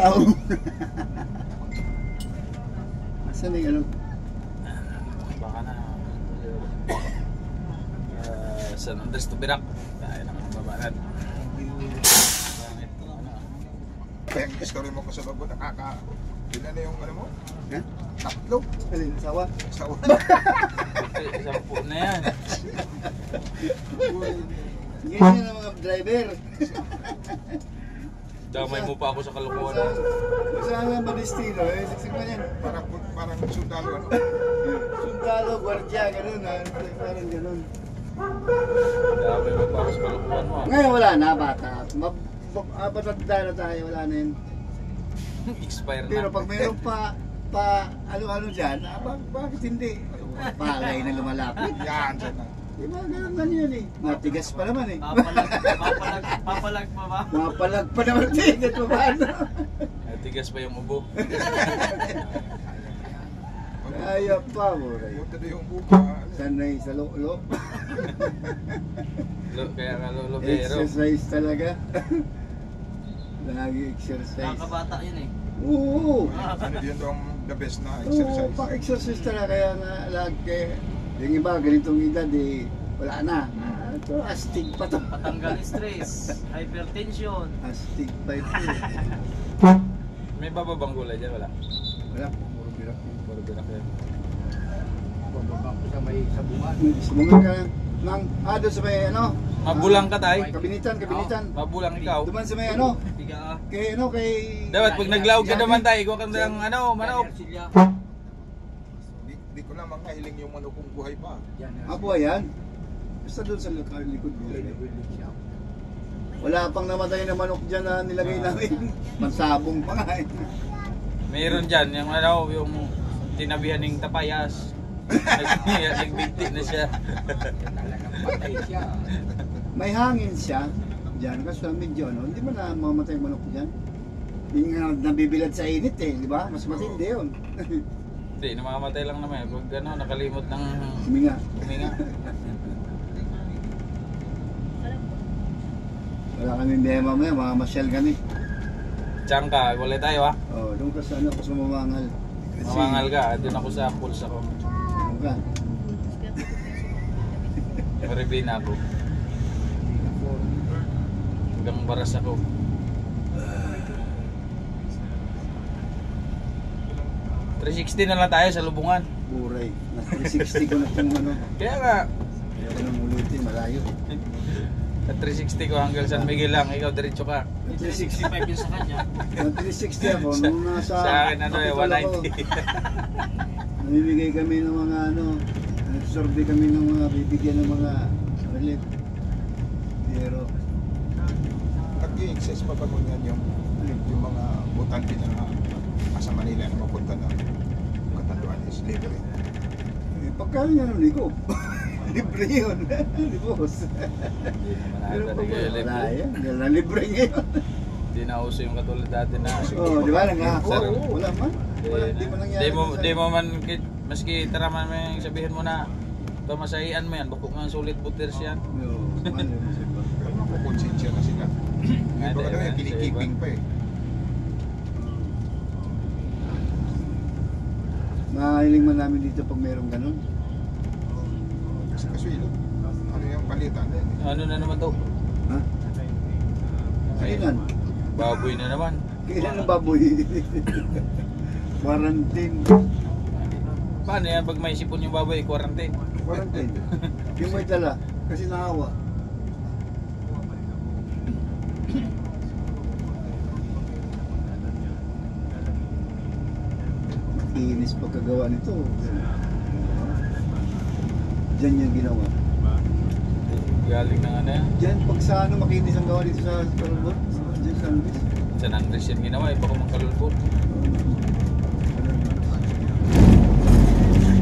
araw. Asan na yung ano? Baka na. San Andres to Birak. Kaya naman babaran. Kaya yung story mo ko sa babo, ilan na yung ano mo? Ha? Tatlo. Alin, asawa? Asawa. Sampu na yan. Ganyan ang mga driver. Damay mo pa ako sa kalokohan. Saan nga ba destino? Siksik na yan. Parang sundalo ano? Sundalo, gwardiya, gano'n. Parang gano'n. Damay mo pa ako sa kalokohan mo. Ngayon wala na, bata. Batanda na tayo, wala na yun. Expire na. Pero pag mayroon pa ano-ano dyan, bakit hindi? Palay na lumalapit. Yan, dyan na. Di ba ganun na yun eh. Matigas pa naman eh. Papalag pa ba? Mapalag pa naman tigas pa paano? Tigas pa yung ubo. Kaya pa mo rin. Punta na yung buka. Sanay sa lo. Kaya nga lobero. Exercise talaga. Lagi exercise. Nakakabata yun eh. Oo. Ano yun daw the best na Oo, exercise? pang-exercise talaga. Kaya nga lagi. Yung iba, ganitong edad eh, wala na. Ito, astig pa to. Patanggal stress, hypertension. Astig pa ito. May bababang gulay dyan, wala? Wala, puro birak. Puro birak yan. Pababa ko sa may sabungan. Sumungan ka ng, doon sa may ano? Mabulang ka tay? Kabinitan. Mabulang ikaw? Duman sa may ano? Tiga Kay ano, kay... Dapat pag naglawag ka naman tay, ikaw ka ng ano, manok. Di ko naman kahiling yung manok kung buhay pa. Apo yan. Basta doon sa likod mo. Wala pang namatay na manok dyan na nilagay namin. Mansabong pa nga eh. Mayroon dyan, yung ano, yung tinabihan ng tapayas. Nagbigti na siya. Patay siya. May hangin siya dyan. Kasi medyo ano, hindi mo na mamatay manok dyan. Yung nabibilad sa init eh, di ba? Mas matindi yun. Hindi, namamatay lang naman. Pag ano, nakalimot ng Huminga. huminga. Wala kami biya mamaya, mamamasyal kami. Tiyang ka, wala tayo ha. Oh, doon ka sa ano, sa mamangal. Mamangal ka, doon ako sa pools ako. Doon ka. Maribina ako. Hanggang baras ako. $360 na lang tayo sa lubungan. Buray. Nasa 360 ko na itong ano. Kaya nga, Kaya ko nang ulitin, malayo. at 360 ko hanggang San Miguel lang, ikaw diretso ka. 365 yun sa kanya. Ang 360 ako, nung nasa... Sa akin ano eh, Kapitol ako, 190. namimigay kami ng mga ano, nagsorbe kami ng mga bibigyan ng mga relief. Pero, Nag-i-exercise pa ba kung yan yung mga butante na sa Manila na mapunta na Katanduan is libre. pagkano niya nung ligo? Libre yun. Libos. Hindi naman Pero ata pag wala libre. yan, dahil na libre ngayon. Hindi na uso yung katulad dati na. Oo, di ba? Nangako. Sir, Wala man. Wala, di mo nangyari. Di mo man, maski taraman mo yung sabihin mo na pamasahian mo yan, bako nga sulit butters yan. Oo, man yun. Pero makukonsensya na sila. Iba ka daw yung kinikiping pa eh. Mahiling man namin dito pag mayroong ganun. Kasi kaswilo. Ano yung palitan din eh. Ano na naman to? Ha? Kailan? Baboy na naman. Kailan ang baboy? Quarantine. Paano yan pag may sipon yung baboy, quarantine? Quarantine. Yung may dala. Kasi naawa. Inis pagkagawa nito. Diyan yung ginawa. Galing ng ano yan? Diyan, pag sa ano makinis ang gawa dito sa Kalubot. Diyan sa Andres. San Andres yan ginawa, iba ko magkalulpot.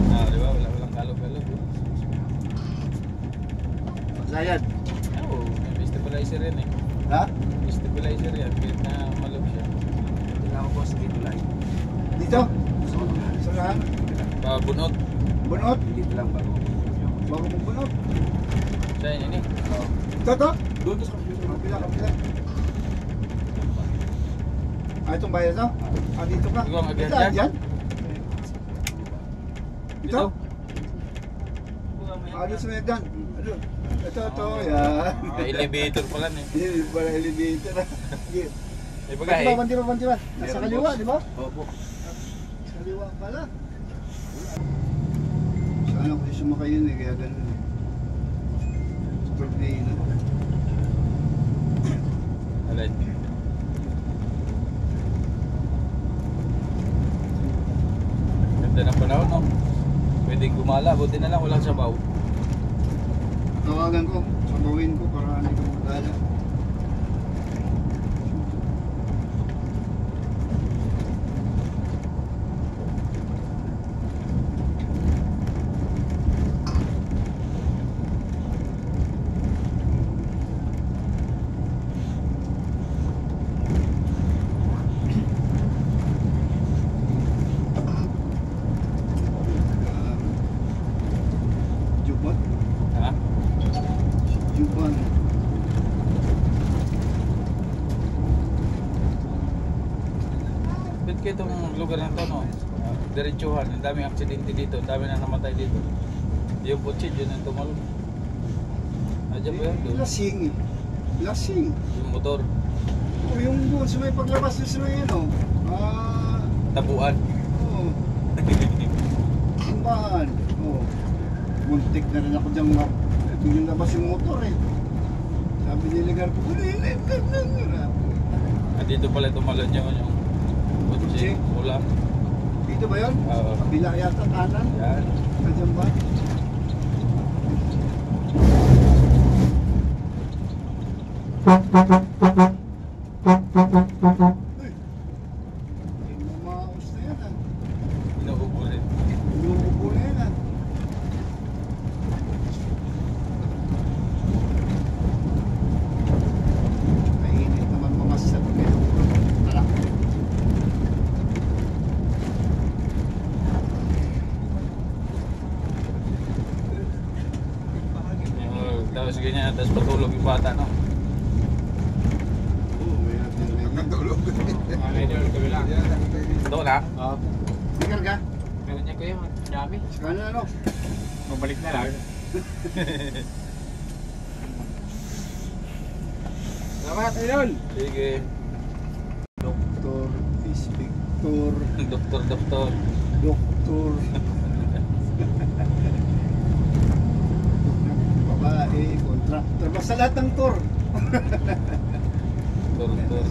Ah, di ba? Walang kalog-kalog. Sayad. Oo, may stabilizer yan eh. Ha? May stabilizer yan, kahit na malog siya. Wala ko po sa Kitulay. Dito? Saan? Bunot. Bunot? Dito lang bago. Bago mong bunot. Saan yan eh? Ito to? Doon sa computer. Kapila. itong bayan to? Dito ka? Ikaw ang agad Dito, dyan? dyan? Dito? Dito sa may dyan. Ito, yan. Elevator pala eh. Hindi pala elevator. May bagahe. Banti ba? Nasa kaliwa, di ba? Opo. Sa kaliwa pala. Sana ko sumakay yun eh, kaya ganun. Turbina. Alay. Ganda ng panahon, no? Pwedeng gumala, buti na lang walang sabaw. Tawagan ko, sabawin ko para hindi ko magdala. Jubat? Ha? Juban. Ba't kayo itong lugar na to, no? Diretsuhan, ang daming aksidente dito, ang dami na namatay dito. Yung putsid, yun ang tumalon. Nandiyan ba yan? Doon. Lasing eh. Lasing. Yung motor, O yung doon sa may paglabas doon sa may ano. tabuan. Oo. Simbahan. Oo. Muntik na rin ako dyan nga. Ito yung labas yung motor eh. Sabi ni Ligar ko, Dito pala tumalon yung Kutsi? kutsi. Ulam. dito ba yun? Oo. Kabila yata kanan. Yan. Nandiyan ba? Uy, mamaos na yan ah. Inuubo rin. Inuubo na yan ah. Mainit naman mamasat ngayon. Tara. Tapos ganyan, tapos patulog yung bata, no? Oo, may natin na yun. Natulog. Ito na. Ligar ka? Meron niya kayo, dami. Sa kanan ano? Mabalik na lang. Salamat, Idol! Sige. Doktor, inspektor, Doktor. doktor. Babae, kontraktor. Basta lahat ng tour. Doktor.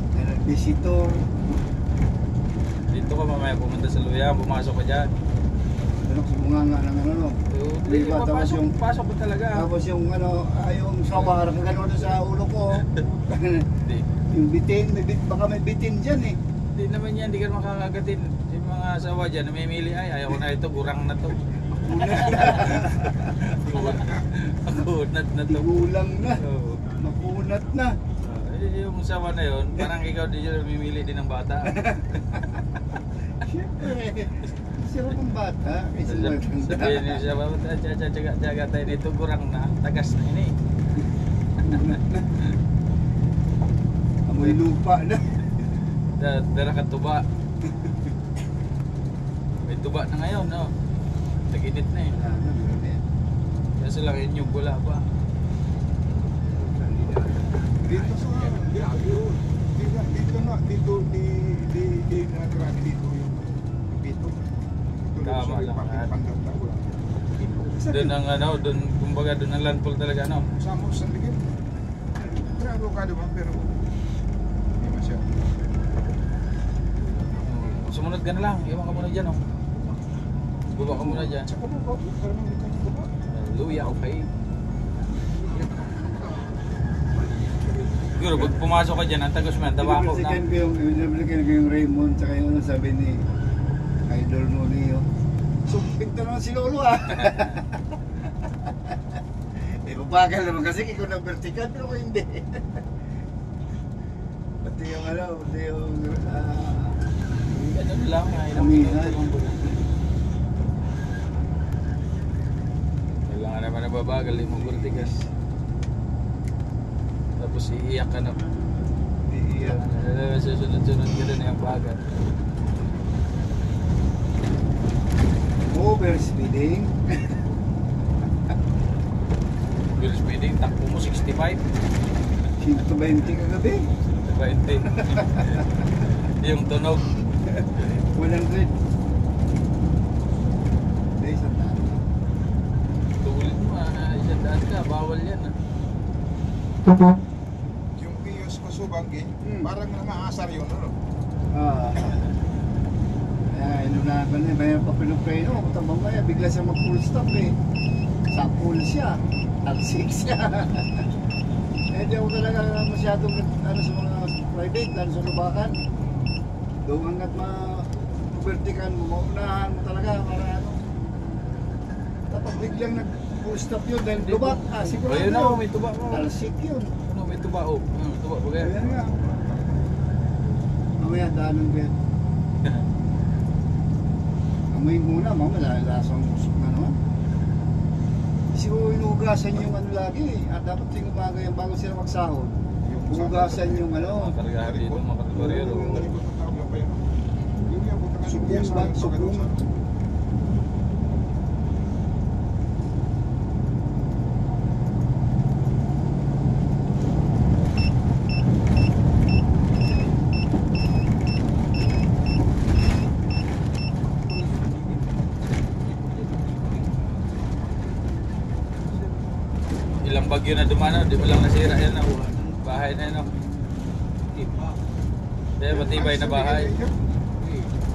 Visitor. Dito ka mamaya pumunta sa Luya, pumasok ka dyan. Ano sa bunganga ng ano no? Hindi Diba, tapos papasok, yung- pasok ko talaga. Tapos yung ano, yung sabar, gano'n doon sa ulo ko. Hindi. Yung bitin, baka may bitin dyan eh. Hindi naman yan, hindi ka makakagatin. Yung mga asawa dyan, namimili ay, ayaw ko na ito, gurang na to. Kunat na to. Tigulang na. Oo. Makunat na. Yung asawa na yun, parang ikaw din yun namimili din ng bata. Siyempre. Sarap ang bata. Kasi maganda. Sabihin niyo siya, tsaga tayo nito, gurang na, tagas na ini. Amoy lupa na. Dala ka tuba. May tuba na ngayon, no? Tag-init na eh. Kasi lang inyong wala pa. Dito sa dito na grabe dito yung dito. Tama lang. Wala. Doon ang ano, doon, kumbaga doon ang landfall talaga, no? Sama sa ligid. Grabe ka diba pero hindi masyado. Sumunod ka na lang, iwan ka muna dyan, oh. Baba ka muna dyan. Saka po, parang hindi ka baba. Hallelujah, okay. Siguro, pag pumasok ka dyan, ang tagos mo yan, tabako na. Biniblikan ko yung Raymond, tsaka yung ano sabi ni Idol mo niyo. Sumpit na naman si Lolo ah. Eh, babagal naman kasi ikaw ng vertical, pero ako hindi. Pati yung ano, pati yung... Ganun lang, ilang Umihan. minuto lang po. Kailangan naman na babagal, yung mga burtigas. Tapos iiyak ka na. Iya. Susunod-sunod ka rin yung bagat. Overspeeding. Bill speeding, takbo mo 65. 120 kagabi. 20. Yung tunog. 100. Hindi, isang daan. Tulit mo, isang daan ka, bawal yan. Yung Pius Masubanggi, parang namaasar yun, ano? Kaya inunahan na, may papinupeno, tabang kaya, bigla siya mag-full stop eh. Sa full siya, tagsik siya. Eh di ako talaga masyadong ano, sa mga private, lalo sa lubakan. Doon hanggat ma-vertikan mo, maunahan mo talaga para ano. Tapos biglang nag-full stop yun dahil lubak. Siguro Ayun na, may tuba mo. talsik yun. Ano, may tuba o. Tuba ba kaya? Ayan nga. Mamaya daanan ko yan. Amoyin muna, mamaya lasang usok na naman. Siguro inuugasan yung ano lagi at dapat yung umaga yan bago sila magsahod. Ugasan yung ano. Makargahan dito, makargarero. Yung nalikot ng tao lang pa yun. Yung yung buta ng Pius Subong ba? Subong. Ilang bagyo na dumano, di mo lang nasira yan na bahay na yan. Kaya matibay na bahay.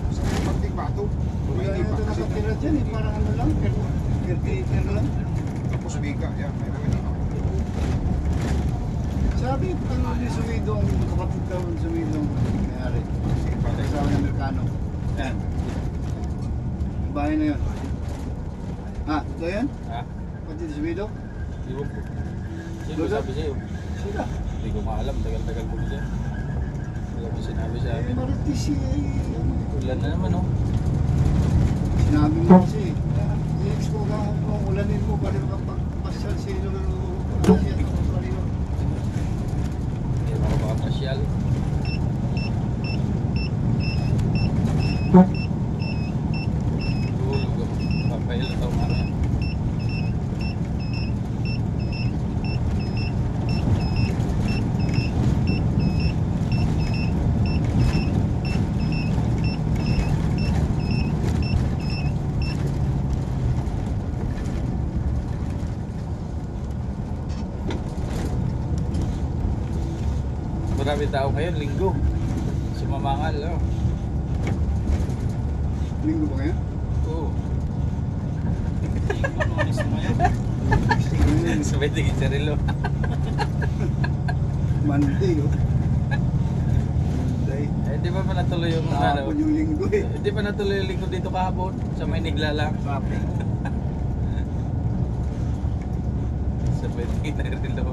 Sa pagting bato. Wala na ito nakatira dyan eh, parang ano lang, caretaker lang. Tapos bika, yan. May namin ako. Sabi, ano ni Sumido, ang kapatid daw ng Sumido, mayari. Kasama ng Amerikano. Yan. Yung bahay na yun. Ito yan? Ha? Kapatid ni Sumido? Iwan ko. Sino sabi sa'yo? Sila. Hindi ko maalam, tagal-tagal ko na dyan. Wala mo sinabi sa Eh, akin. maritis Ulan na naman, oh. Sinabi mo kasi, i-expo ka kung ulanin mo, bali makapagpasyal sa ilo ng Asia at Australia. Hindi ako makapasyal. Tulog ako. Papailan daw mamaya. Marami tao ngayon, linggo. Sumamangal, oh. Linggo ba ngayon? Oo. Sabay tingin sa relo. Monday, oh. Monday. Eh, di ba pa natuloy yung ano? Kahapon yung linggo eh. Di ba natuloy yung linggo dito kahapon? Sa Maynigla lang. Sabay tingin na relo.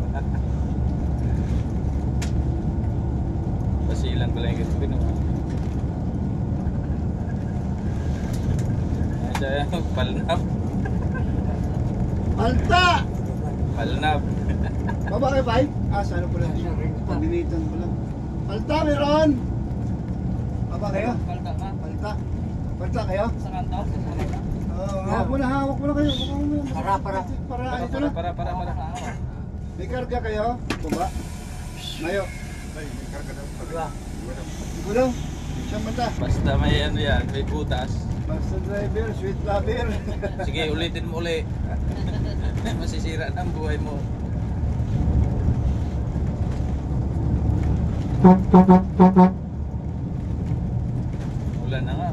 Pasilan pala yung gabi, no? Ayan siya, palnap. Alta! Palnap. Baba kayo, bay? Sana pala. Pabinitan ko lang. Alta, meron! Baba kayo? Palda ka? Alta. Alta kayo? Sa kanto? Hawak mo na kayo. Para. Ito na. Para. May karga kayo? Baba. Mayo. Ay, may karga daw. Ikaw daw. Siyang mata. Basta may ano yan, may butas. Basta driver, sweet lover. Sige, ulitin mo uli. Masisira na ang buhay mo. Ulan na nga.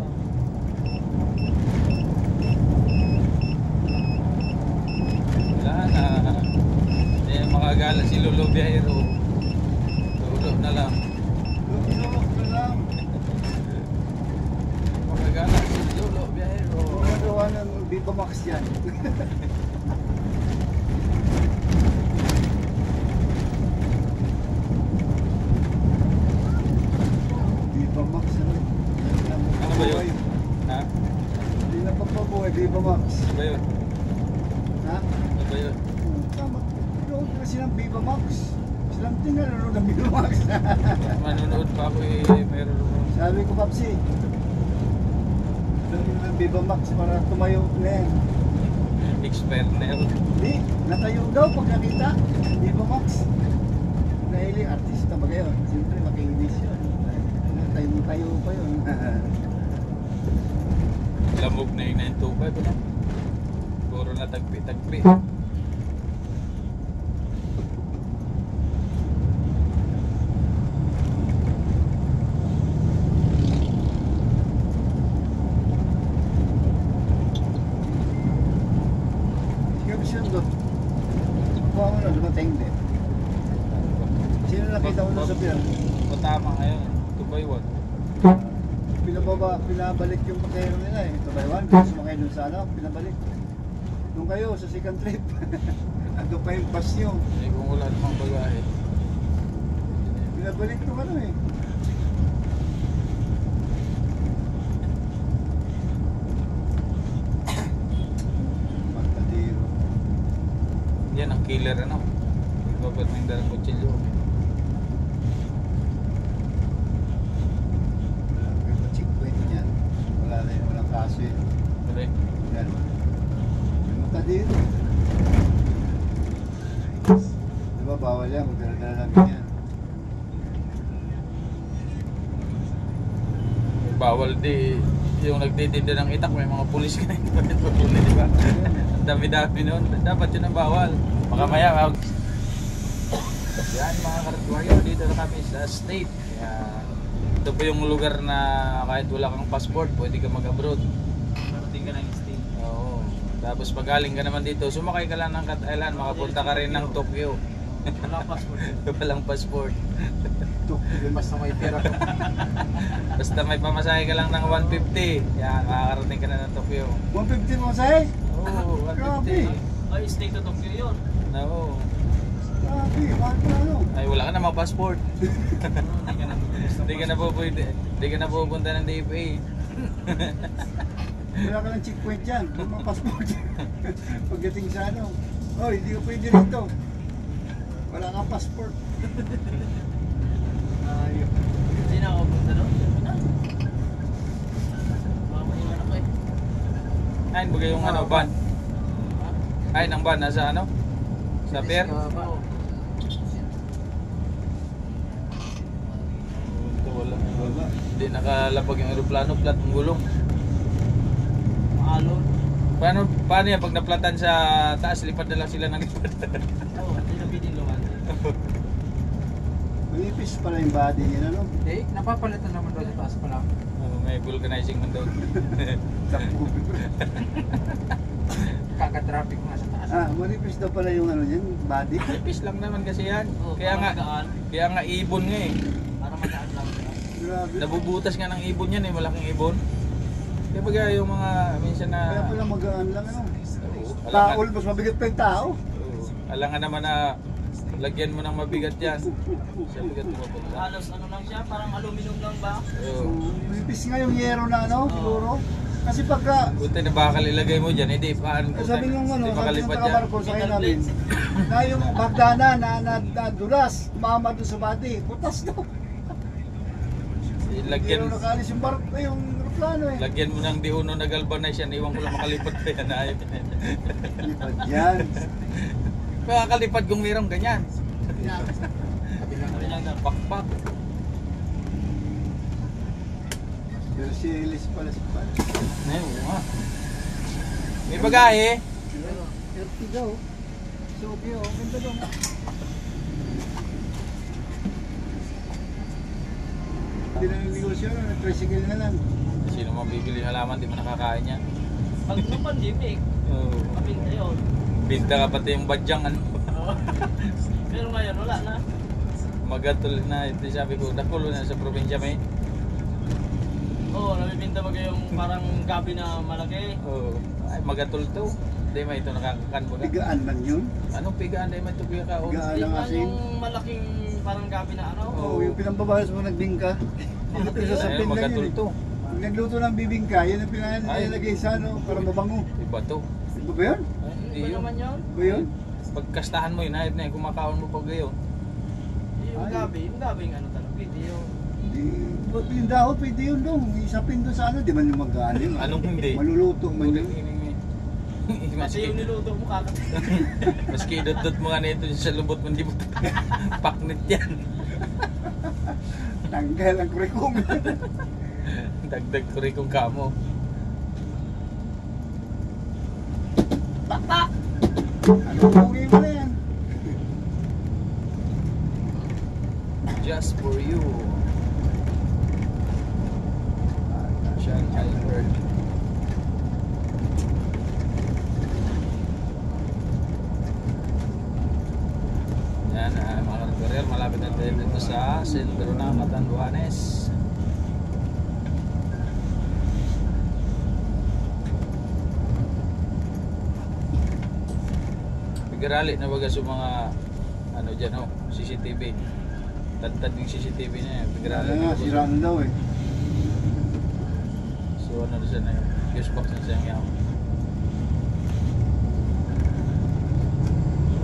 Wala na. Hindi makagala si Lolo Biyahero. Tulog na lang. Lulok na lang. Makagala si Lolo Biyahero. Gumagawa ng Viva Max yan. Viva Max ano? Ano ba yun? Ha? Hindi na pagpabuhay, Viva Max. Ano ba yun? Ha? Ano ba yun? Tama. Doon kasi ng Viva Max. Something na nanonood ng Bimax. Manonood pa ako meron. Sabi ko, Papsi, nanonood ng Bimax para tumayo na yan. Expert na yun. Hindi, natayo daw pag nakita. Bimax. Dahil artista ba kayo? Siyempre makinis yun. Tayo pa yun. Lamog na yung 925 ano? Puro na tagpi-tagpi. Sige, Bisyon doon. Kuha mo na, dumating din. Sino nakita mo na sa pilang? Matama ngayon. 2 by 1. Pinabalik yung pakero nila eh. Ito by one, kung sumakay dun sa ano, pinabalik. Doon kayo sa second trip. Ando pa yung bus nyo. Eh kung wala namang bagahe. Pinabalik nung ano eh. Magkadiro. Yan ang killer ano. Dapat may dalang kutsilyo. Walang kaso eh. Correct. Yan. May magkadiro. Diba bawal yan, magdala-dala lang yan. Bawal di yung nagtitinda ng itak, may mga pulis ka na ito, di ba? Ang dami-dami noon. Dapat yun ang bawal. Baka maya, yan mga karatuwayo, dito na kami sa state. Kaya, ito po yung lugar na kahit wala kang passport, pwede ka mag-abroad. Marating ka ng state. Oo. Tapos pag galing ka naman dito, sumakay ka lang ng Cat Island, makapunta ka rin ng Tokyo. Walang passport. Walang passport. Ito, yung basta may pera ko. Basta may pamasahe ka lang ng 150. Yan, makakarating ka na ng Tokyo. 150 mo sa'yo? Oo, 150. Ay, state to Tokyo yun. Oo. Grabe, mahal pa ano. Ay, wala ka namang passport. Hindi ka na Hindi ka na pupwede. Hindi ka na pupunta ng DFA. Wala ka ng checkpoint dyan, kung mga passport. Pagdating sa ano, oh, hindi ka pwede rito. Wala kang passport. Ayun. Hindi na ako punta doon. Mamaiwan ako eh. Ay, bagay yung ano, van. Ay, ng van, nasa ano? Sa pier? Oo. Ito, wala. Wala. Hindi nakalapag yung aeroplano, flat ang gulong. Maalon. Paano yan? Pag naplatan sa taas, lipad na lang sila ng lipad. Oo, hindi na pwedeng luman. Manipis pala yung body niya, ano? Eh, napapalitan naman daw sa taas pa lang. May vulcanizing man doon. Takbo. Kaka-traffic nga sa taas. Ah, manipis daw pala yung ano niyan, body. Pipis lang naman kasi yan. Oo, Kaya para nga, magaan. kaya nga ibon nga eh. Para magaan lang. Grabe. Nabubutas nga ng ibon yan eh, malaking ibon. Kaya baga yung mga minsan na... Kaya pala magaan lang, ano? Oo, Taol, mas mabigat pa yung tao. Oo, alangan naman na lagyan mo ng mabigat yan. Sa bigat mo papunta. Halos ano lang siya, parang aluminum lang ba? So, Oo. manipis nga yung yero na ano, siguro. Kasi pagka, Buti na bakal ilagay mo dyan, hindi paan ko. sabi nung ano, Hindi sabi ng makalipad yan. taga-barko sa kanya namin, na yung bagdana na dulas, umama doon sa body, putas daw. Lagyan, Pero nakalis yung barko, yung aeroplano eh. lagyan mo ng diuno na galvanize yan, iwan ko lang makalipad pa yan. Ayaw. Lipad yan. Kaya kalipad kung mayroong ganyan. Pakpak. Pero si Elise pala si Pan. Ayun, nga. May bagahe. Healthy daw. So, okay, oh, ganda daw. Hindi na yung negosyo, tricycle na lang. Sino mabibili halaman, di mo nakakain yan. Pag nung pandemic, Oo. mapinta yun. Binta ka pati yung badyang ano. Oo. Pero ngayon, wala na. Magatol na, ito sabi ko, nakulo na sa probinsya may. Oo, nabibinta ba yung parang gabi na malaki? Oo. Ay, magatol to. Hindi may ito nakakakan mo na. Pigaan lang yun. Anong pigaan? Hindi may ito piga ka. Oh. Pigaan Hindi lang man asin. yung malaking parang gabi na ano. Oo, yung pinambabayas mo nagbingka. Yung pinasasapin Ayun, lang magatol yun eh. to. Pag nagluto ng bibingka, yun ang pinalagay sa ano, para mabango. Iba to. Iba ba yun? Ay, hindi Iba yun. naman yun. Iba yun? Pagkastahan mo yun, hayat na yun, kumakaon mo pag gayon. yung gabi yung ano talaga, pwede yung... Yung dahon, pwede yun dong. Isapin doon sa ano, di ba yung mag-ano yun? Anong hindi? Maluluto man yun. Kasi yung niluto mo kakat. Maski idot-dot mo nga na ito sa lubot mo, hindi mo paknit yan. Tanggal ang kurikong. Dagdag ko rin kung kamo. Bakbak! Ano pungi mo na yan? Just for you. Sean Albert. Yan, mga karagarier, malapit na tayo dito sa sentro ng Catanduanes. Pigarali na baga sa mga ano dyan ho, CCTV. Tantad yung CCTV na yan. Pigarali Ano na nga, sira na daw eh. So ano na na yung fuse box na siyang yaw.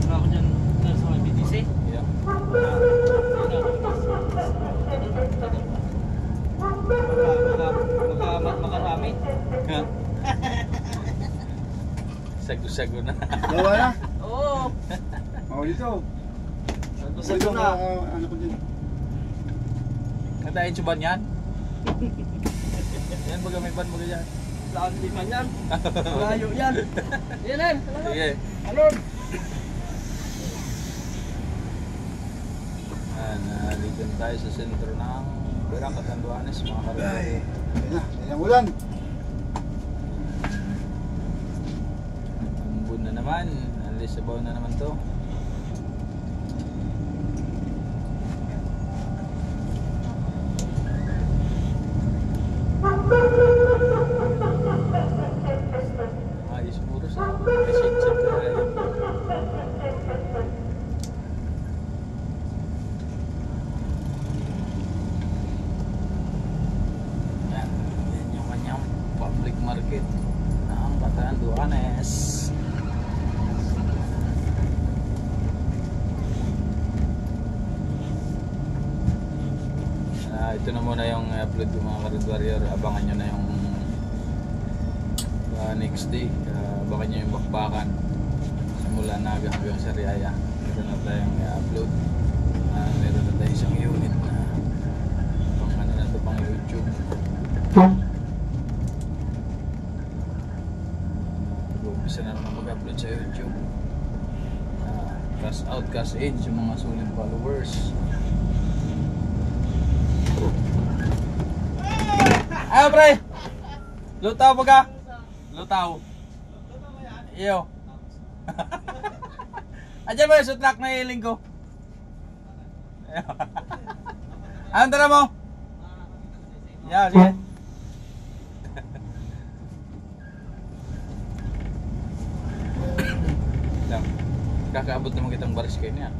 Wala ako dyan sa mga BTC. Yeah. Makarami. Sago-sago na. Gawa na? Oo. Oo, dito. Gusto Dito, na. ano ko dyan. Nadain suban yan? Yan baga may ban baga yan. Saan di man yan? Malayo yan. Yan yan. Sige. Alon. Dito na tayo sa sentro ng Berang Catanduanes, mga Ay, karagarier. ayun na, ayun ang ulan. Ambon na naman. Alisabaw na naman to. Ayos muro sa kasitsip tayo. Yan yung kanyang public market ng Catanduanes. Ito na muna yung upload ko mga Karad Warrior. Abangan nyo na yung next day. Abangan nyo yung bakbakan simula Naga hanggang sa Riaya. Meron na tayong upload. Meron na tayong isang unit na pang ano na ito, pang YouTube. Umpisa na naman mag-upload sa YouTube. Cash out, cash in yung mga solid followers. Ayaw pre! Lutaw ba ka? Lutaw. Iyo. Ayan ba yung sutlak na hiling ko? Anong tara mo? Yeah, sige. Lang. Kakaabot naman kitang baris kayo niya.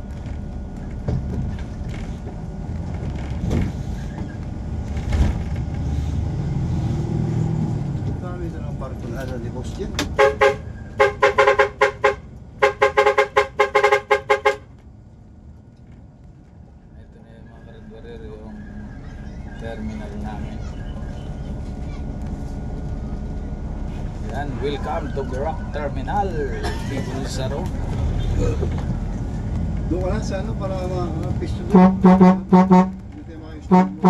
Ito ng parko na sa Libos dyan. Ito na yung mga Karad Warrior, yung terminal namin. Yan, welcome to Berang Terminal, Bibulsa Road. Doon ka lang sa ano para ma-pisto doon. Dito yung mga install mo.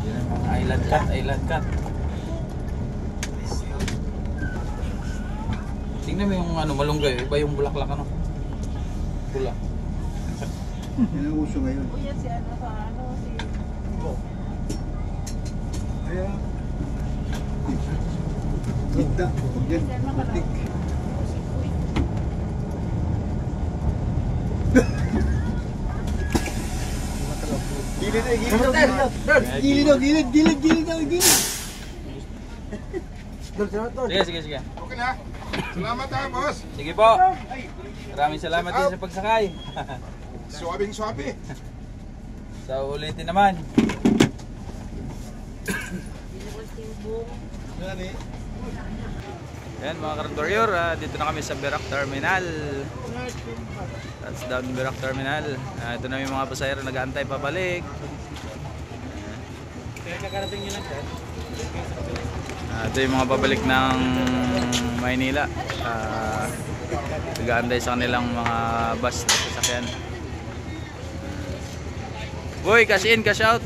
Yan ang mga island cut, island cut. Tingnan mo yung ano, malunggay, iba yung bulaklak ano. Pula. Yan ang uso ngayon. Kuya si ano sa ano si Kaya, gitna. Huwag yan. Matik. si Kuy. Gilid eh, gilid daw, gilid daw. Gilid daw, gilid. Sige, sige, sige. Okay na. Salamat ha, boss. Sige po. Maraming salamat din sa pagsakay. Suwabing-suwabi. Sa ulitin naman. Yan mga Karad Warrior, dito na kami sa Berak Terminal. That's down Berak Terminal. Ito na yung mga pasahero nag-aantay pabalik. Ito yung mga pabalik ng Maynila. Nag-aantay sa kanilang mga bus na sasakyan. Boy, cash in, cash out.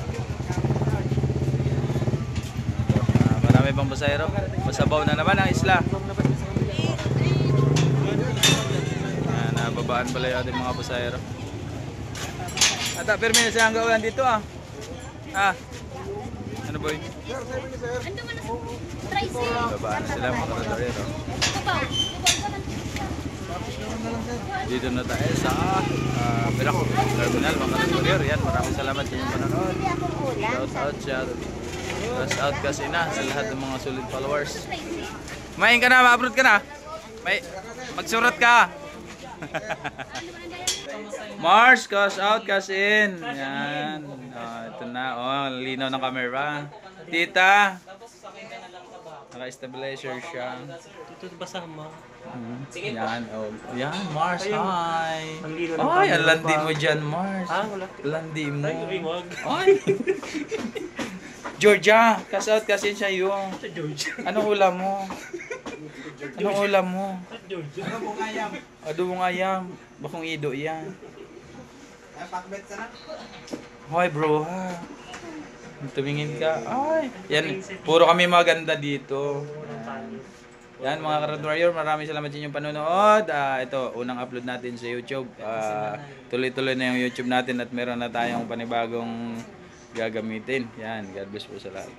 Marami pang pasahero. Masabaw na naman ang isla. Nababaan pala yung ating mga pasahero. Ata, pero may nasayang gawin dito ano boy? Babaan na sila mga karadorero. Dito na tayo sa Berak Terminal mga karadorero. Yan, maraming salamat sa inyong panonood. Shout out kasi na sa lahat ng mga solid followers. Main ka na, ma-upload ka na. Magsurat ka. Mars, cash out, cash in. Yan. Ito na. Linaw ng camera. Tita. Naka-stabilizer siya. Ito basama. Yan. Yan, Mars. Hi. Ay, ang landi mo dyan, Mars. Wala. Landi mo. Wag. Ay. Georgia, cash out, cash in siya yung. Anong ulam mo? Anong ulam mo? Adobong ayam. Bakong ido yan. Hoy bro ha. Tumingin ka. Ay. Yan. Puro kami maganda dito. Yan mga Karad Warrior. Maraming salamat sa inyong panonood. Ito. Unang upload natin sa YouTube. Tuloy-tuloy na yung YouTube natin. At meron na tayong panibagong gagamitin. Yan. God bless po sa lahat.